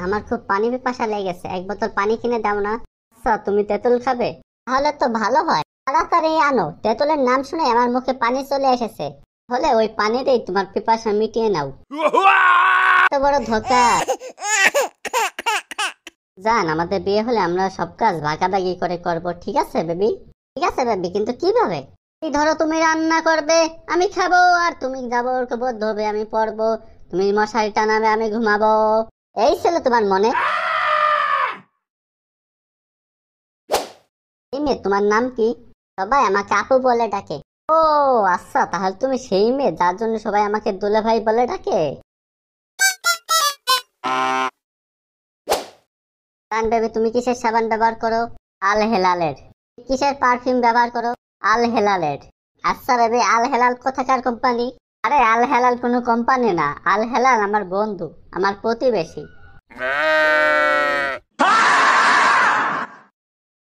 আমার খুব পানি পিপাসা লেগেছে, এক বোতল পানি কিনে দাও না। আচ্ছা, তুমি তেঁতুল খাবে? তাহলে তো ভালো হয়, তাড়াতাড়ি আনো। তেঁতুলের নাম শুনে আমার মুখে পানি চলে এসেছে। হলে ওই পানি দিয়ে তোমার পিপাসা মিটিয়ে নাও। এত বড় ধোঁকা! জান, আমাদের বিয়ে হলে আমরা সব কাজ ভাগাভাগি করে করব, ঠিক আছে বেবি? ঠিক আছে বেবি, কিন্তু কিভাবে? এই ধরো, তুমি রান্না করবে, আমি খাবো, আর তুমি জাবর কাপড় ধোবে, আমি পরবো, তুমি মশারি টানাবে, আমি ঘুমাবো। এই ছিল তোমার মনে? এই মেয়ে, তোমার নাম কি? সবাই আমাকে আপু বলে ডাকে। ও আচ্ছা, তাহলে তুমি সেই মেয়ে যার জন্য সবাই আমাকে দুলা ভাই বলে ডাকে। জান বেবি, তুমি কিসের সাবান ব্যবহার করো? আল হেলালের। কিসের পারফিউম ব্যবহার করো? আল হেলালের। আচ্ছা বেবি, আল হেলাল কোথাকার কোম্পানি? আরে আল হেলাল কোনো কোম্পানি না, আল হেলাল আমার বন্ধু, আমার প্রতিবেশী।